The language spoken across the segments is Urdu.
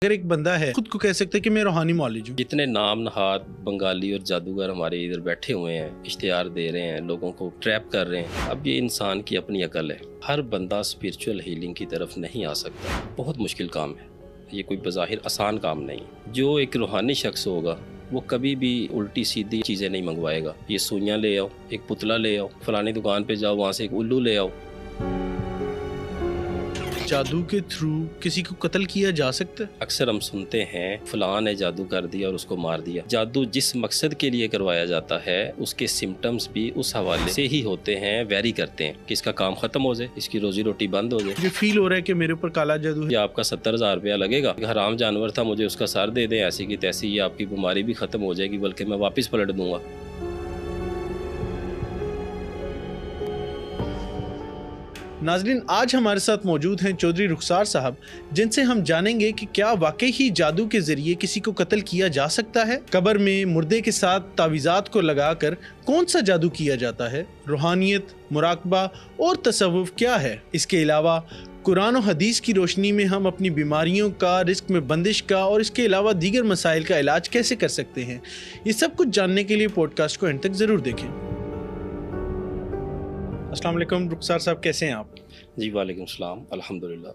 اگر ایک بندہ ہے خود کو کہہ سکتا ہے کہ میں روحانی معالج ہوں. جتنے نام نہاد بنگالی اور جادوگر ہمارے ادھر بیٹھے ہوئے ہیں، اشتہار دے رہے ہیں، لوگوں کو ٹریپ کر رہے ہیں، اب یہ انسان کی اپنی عقل ہے. ہر بندہ اسپرچول ہیلنگ کی طرف نہیں آ سکتا. بہت مشکل کام ہے یہ، کوئی بظاہر آسان کام نہیں. جو ایک روحانی شخص ہوگا وہ کبھی بھی الٹی سیدھی چیزیں نہیں منگوائے گا. یہ سوئیاں لے آؤ، ایک پتلا لے آؤ، فلانی دکان پہ جاؤ، وہاں سے ایک الو لے آؤ. جادو کے تھرو کسی کو قتل کیا جا سکتا ہے؟ اکثر ہم سنتے ہیں فلاں نے جادو کر دیا اور اس کو مار دیا. جادو جس مقصد کے لیے کروایا جاتا ہے اس کے سمٹمز بھی اس حوالے سے ہی ہوتے ہیں، ویری کرتے ہیں کہ اس کا کام ختم ہو جائے، اس کی روزی روٹی بند ہو جائے. یہ فیل ہو رہا ہے کہ میرے اوپر کالا جادو ہے. یہ آپ کا 70,000 روپیہ لگے گا، حرام جانور تھا، مجھے اس کا سر دے دیں، ایسی کی تیسی یہ آپ کی بیماری بھی ختم ہو جائے گی، بلکہ میں واپس پلٹ دوں گا. ناظرین، آج ہمارے ساتھ موجود ہیں چودھری رخسار صاحب، جن سے ہم جانیں گے کہ کیا واقعی ہی جادو کے ذریعے کسی کو قتل کیا جا سکتا ہے؟ قبر میں مردے کے ساتھ تعویذات کو لگا کر کون سا جادو کیا جاتا ہے؟ روحانیت، مراقبہ اور تصوف کیا ہے؟ اس کے علاوہ قرآن و حدیث کی روشنی میں ہم اپنی بیماریوں کا، رزق میں بندش کا اور اس کے علاوہ دیگر مسائل کا علاج کیسے کر سکتے ہیں؟ یہ سب کچھ جاننے کے لیے پوڈ کاسٹ کو اینڈ تک ضرور دیکھیں. السلام علیکم رخسار صاحب، کیسے ہیں آپ؟ جی وعلیکم السلام، الحمدللہ.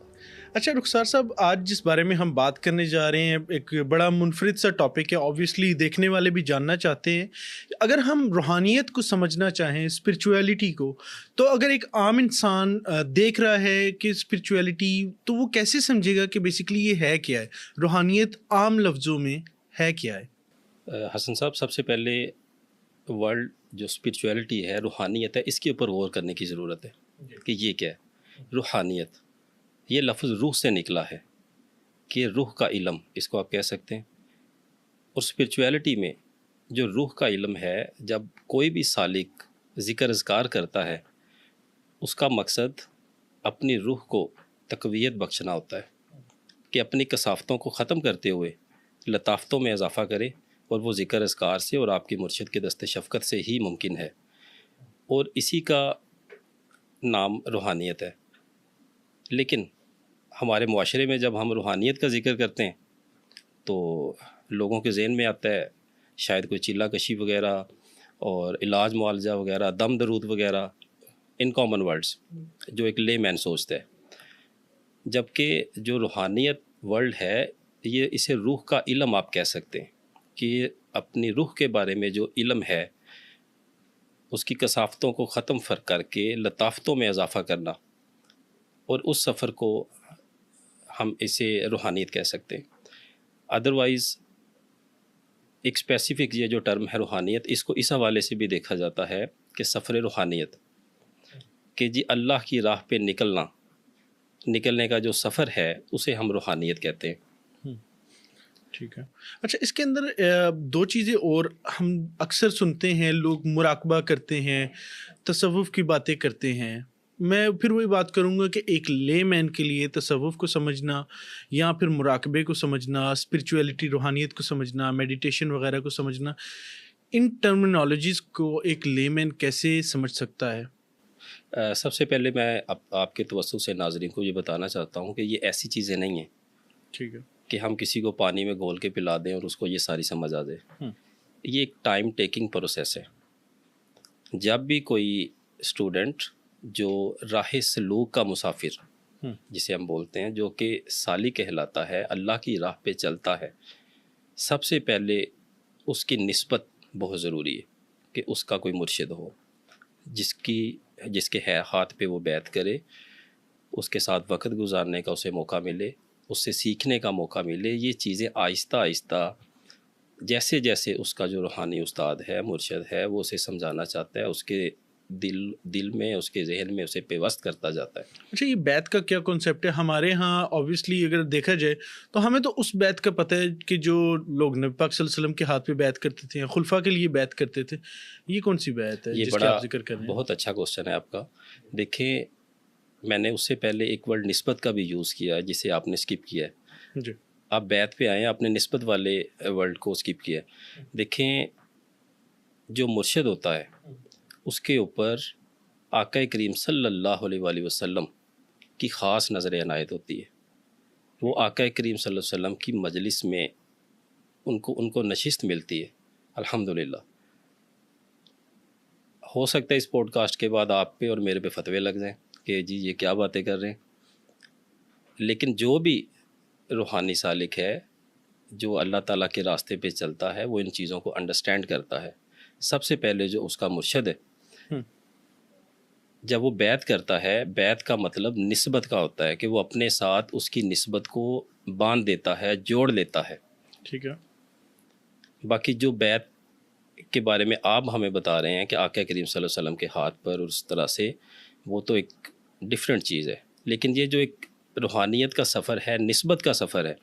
اچھا رخسار صاحب، آج جس بارے میں ہم بات کرنے جا رہے ہیں ایک بڑا منفرد سا ٹاپک ہے، آبویسلی دیکھنے والے بھی جاننا چاہتے ہیں. اگر ہم روحانیت کو سمجھنا چاہیں، اسپرچویلٹی کو، تو اگر ایک عام انسان دیکھ رہا ہے کہ اسپرچویلٹی، تو وہ کیسے سمجھے گا کہ بیسیکلی یہ ہے کیا ہے؟ روحانیت عام لفظوں میں ہے کیا ہے؟ حسن صاحب، سب سے پہلے ورلڈ جو اسپرچویلٹی ہے، روحانیت ہے، اس کے اوپر غور کرنے کی ضرورت ہے کہ یہ کیا ہے. روحانیت یہ لفظ روح سے نکلا ہے کہ روح کا علم، اس کو آپ کہہ سکتے ہیں. اور اسپرچویلٹی میں جو روح کا علم ہے، جب کوئی بھی سالک ذکر اذکار کرتا ہے، اس کا مقصد اپنی روح کو تقویت بخشنا ہوتا ہے کہ اپنی کثافتوں کو ختم کرتے ہوئے لطافتوں میں اضافہ کرے، اور وہ ذکر اذکار سے اور آپ کی مرشد کے دست شفقت سے ہی ممکن ہے. اور اسی کا نام روحانیت ہے. لیکن ہمارے معاشرے میں جب ہم روحانیت کا ذکر کرتے ہیں تو لوگوں کے ذہن میں آتا ہے شاید کوئی چیلہ کشی وغیرہ اور علاج معالجہ وغیرہ، دم درود وغیرہ، ان کامن ورڈز جو ایک لے مین سوچتا ہے. جبکہ جو روحانیت ورلڈ ہے، یہ اسے روح کا علم آپ کہہ سکتے ہیں کہ اپنی روح کے بارے میں جو علم ہے اس کی کثافتوں کو ختم فرق کر کے لطافتوں میں اضافہ کرنا، اور اس سفر کو ہم اسے روحانیت کہہ سکتے ہیں. ادروائز ایک اسپیسیفک یہ جو ٹرم ہے روحانیت، اس کو اس حوالے سے بھی دیکھا جاتا ہے کہ سفر روحانیت، کہ جی اللہ کی راہ پہ نکلنے کا جو سفر ہے اسے ہم روحانیت کہتے ہیں. ٹھیک ہے. اچھا، اس کے اندر دو چیزیں اور ہم اکثر سنتے ہیں، لوگ مراقبہ کرتے ہیں، تصوف کی باتیں کرتے ہیں. میں پھر وہی بات کروں گا کہ ایک لے مین کے لیے تصوف کو سمجھنا یا پھر مراقبے کو سمجھنا، اسپرچویلٹی روحانیت کو سمجھنا، میڈیٹیشن وغیرہ کو سمجھنا، ان ٹرمینالوجیز کو ایک لے مین کیسے سمجھ سکتا ہے؟ سب سے پہلے میں آپ کے توسط سے ناظرین کو یہ بتانا چاہتا ہوں کہ یہ ایسی چیزیں نہیں ہیں ٹھیک ہے کہ ہم کسی کو پانی میں گھول کے پلا دیں اور اس کو یہ ساری سمجھ آ جائے. یہ ایک ٹائم ٹیکنگ پروسیس ہے. جب بھی کوئی اسٹوڈنٹ جو راہ سلوک کا مسافر جسے ہم بولتے ہیں، جو کہ سالک کہلاتا ہے، اللہ کی راہ پہ چلتا ہے، سب سے پہلے اس کی نسبت بہت ضروری ہے کہ اس کا کوئی مرشد ہو جس کے ہاتھ پہ وہ بیعت کرے، اس کے ساتھ وقت گزارنے کا اسے موقع ملے، اس سے سیکھنے کا موقع ملے. یہ چیزیں آہستہ آہستہ جیسے جیسے اس کا جو روحانی استاد ہے، مرشد ہے، وہ اسے سمجھانا چاہتا ہے، اس کے دل میں، اس کے ذہن میں اسے پیوست کرتا جاتا ہے. اچھا، یہ بیعت کا کیا کنسیپٹ ہے؟ ہمارے ہاں آبویسلی اگر دیکھا جائے تو ہمیں تو اس بیعت کا پتہ ہے کہ جو لوگ نبی پاک صلی اللہ علیہ وسلم کے ہاتھ پہ بیعت کرتے تھے، خلفاء کے لیے بیعت کرتے تھے. یہ کون سی بیعت ہے یہ جس کا آپ ذکر کر رہے ہیں؟ بہت اچھا کوسچن ہے آپ کا. دیکھیں، میں نے اس سے پہلے ایک ورڈ نسبت کا بھی یوز کیا ہے جسے آپ نے اسکپ کیا ہے. جی، آپ بیعت پہ آئیں، آپ نے نسبت والے ورڈ کو اسکپ کیا ہے. دیکھیں، جو مرشد ہوتا ہے اس کے اوپر آقا کریم صلی اللہ علیہ وآلہ وسلم کی خاص نظر عنایت ہوتی ہے. وہ آقا کریم صلی اللہ علیہ وسلم کی مجلس میں ان کو نشست ملتی ہے. الحمدللہ ہو سکتا ہے اس پوڈ کاسٹ کے بعد آپ پہ اور میرے پہ فتوے لگ جائیں کہ جی یہ کیا باتیں کر رہے ہیں، لیکن جو بھی روحانی سالک ہے، جو اللہ تعالیٰ کے راستے پہ چلتا ہے، وہ ان چیزوں کو انڈرسٹینڈ کرتا ہے. سب سے پہلے جو اس کا مرشد ہے، جب وہ بیعت کرتا ہے، بیعت کا مطلب نسبت کا ہوتا ہے کہ وہ اپنے ساتھ اس کی نسبت کو باندھ دیتا ہے، جوڑ لیتا ہے. ٹھیک ہے. باقی جو بیعت کے بارے میں آپ ہمیں بتا رہے ہیں کہ آقا کریم صلی اللہ علیہ وسلم کے ہاتھ پر اور اس طرح سے، وہ تو ایک ڈیفرنٹ چیز ہے. لیکن یہ جو ایک روحانیت کا سفر ہے، نسبت کا سفر ہے،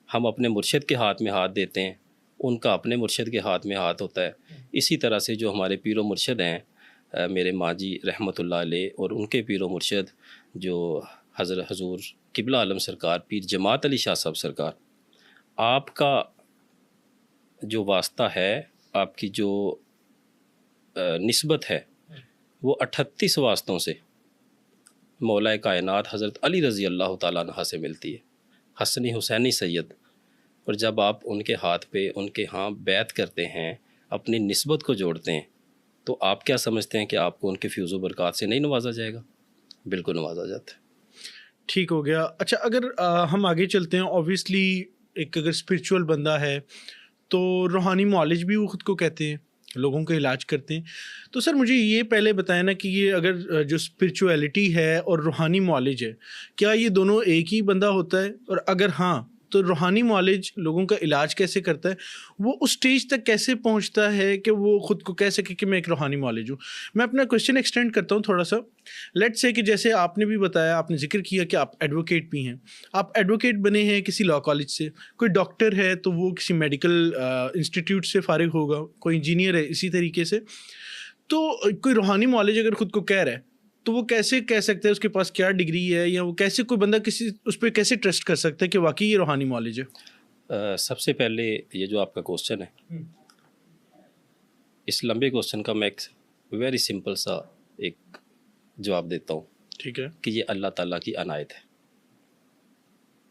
ہم اپنے مرشد کے ہاتھ میں ہاتھ دیتے ہیں، ان کا اپنے مرشد کے ہاتھ میں ہاتھ ہوتا ہے. اسی طرح سے جو ہمارے پیر و مرشد ہیں، میرے ماں جی رحمۃ اللہ علیہ اور ان کے پیر و مرشد جو حضور قبلہ عالم سرکار پیر جماعت علی شاہ صاحب سرکار، آپ کا جو واسطہ ہے، آپ کی جو نسبت ہے، وہ 38 واسطوں سے مولا کائنات حضرت علی رضی اللہ تعالیٰ عنہ سے ملتی ہے، حسنی حسینی سید. اور جب آپ ان کے ہاتھ پہ ان کے ہاں بیعت کرتے ہیں، اپنی نسبت کو جوڑتے ہیں، تو آپ کیا سمجھتے ہیں کہ آپ کو ان کے فیوز و برکات سے نہیں نوازا جائے گا؟ بالکل نوازا جاتا ہے. ٹھیک ہو گیا. اچھا، اگر ہم آگے چلتے ہیں، اوبیسلی ایک اگر اسپریچول بندہ ہے تو روحانی معالج بھی وہ خود کو کہتے ہیں، لوگوں کا علاج کرتے ہیں. تو سر مجھے یہ پہلے بتائیں نا کہ یہ اگر جو اسپریچویلٹی ہے اور روحانی معالج ہے، کیا یہ دونوں ایک ہی بندہ ہوتا ہے؟ اور اگر ہاں تو روحانی معالج لوگوں کا علاج کیسے کرتا ہے؟ وہ اس سٹیج تک کیسے پہنچتا ہے کہ وہ خود کو کہہ سکے کہ میں ایک روحانی معالج ہوں؟ میں اپنا کوشچن ایکسٹینڈ کرتا ہوں تھوڑا سا. لیٹ سے کہ جیسے آپ نے بھی بتایا، آپ نے ذکر کیا کہ آپ ایڈوکیٹ بھی ہیں، آپ ایڈوکیٹ بنے ہیں کسی لاء کالج سے. کوئی ڈاکٹر ہے تو وہ کسی میڈیکل انسٹیٹیوٹ سے فارغ ہوگا، کوئی انجینئر ہے اسی طریقے سے. تو کوئی روحانی معالج اگر خود کو کہہ رہا ہے تو وہ کیسے کہہ سکتا ہے؟ اس کے پاس کیا ڈگری ہے، یا وہ کیسے کوئی بندہ کسی اس پہ کیسے ٹرسٹ کر سکتا ہے کہ واقعی یہ روحانی معالج ہے؟ سب سے پہلے یہ جو آپ کا کوسچن ہے، اس لمبے کوسچن کا میں ایک ویری سمپل سا ایک جواب دیتا ہوں. ٹھیک ہے. کہ یہ اللہ تعالیٰ کی عنایت ہے،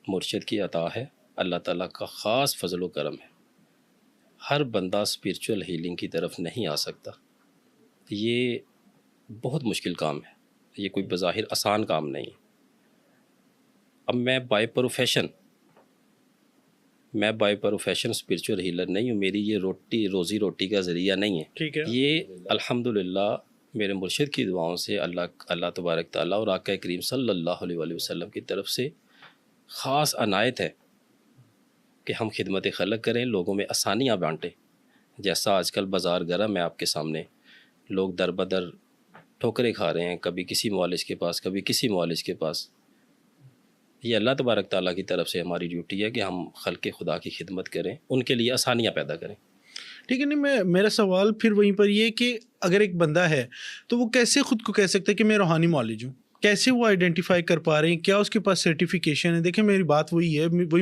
مرشد کی عطا ہے، اللہ تعالیٰ کا خاص فضل و کرم ہے. ہر بندہ اسپریچول ہیلنگ کی طرف نہیں آ سکتا. یہ بہت مشکل کام ہے، یہ کوئی بظاہر آسان کام نہیں ہے. اب میں بائی پروفیشن اسپریچول ہیلر نہیں ہوں. میری یہ روزی روٹی کا ذریعہ نہیں ہے. ٹھیک ہے. یہ الحمدللہ میرے مرشد کی دعاؤں سے اللہ تبارک تعالیٰ اور آقا کریم صلی اللہ علیہ وآلہ وسلم کی طرف سے خاص عنایت ہے کہ ہم خدمت خلق کریں، لوگوں میں آسانیاں بانٹیں. جیسا آج کل بازار گرم ہے آپ کے سامنے، لوگ در بدر ٹھوکریں کھا رہے ہیں، کبھی کسی معالج کے پاس، کبھی کسی معالج کے پاس. یہ اللہ تبارک تعالیٰ کی طرف سے ہماری ڈیوٹی ہے کہ ہم خلق خدا کی خدمت کریں، ان کے لیے آسانیاں پیدا کریں. ٹھیک ہے. نہیں، میرا سوال پھر وہیں پر یہ کہ اگر ایک بندہ ہے تو وہ کیسے خود کو کہہ سکتا ہے کہ میں روحانی معالج ہوں؟ کیسے وہ آئیڈینٹیفائی کر پا رہے ہیں؟ کیا اس کے پاس سرٹیفیکیشن ہے؟ دیکھیں میری بات وہی ہے، وہی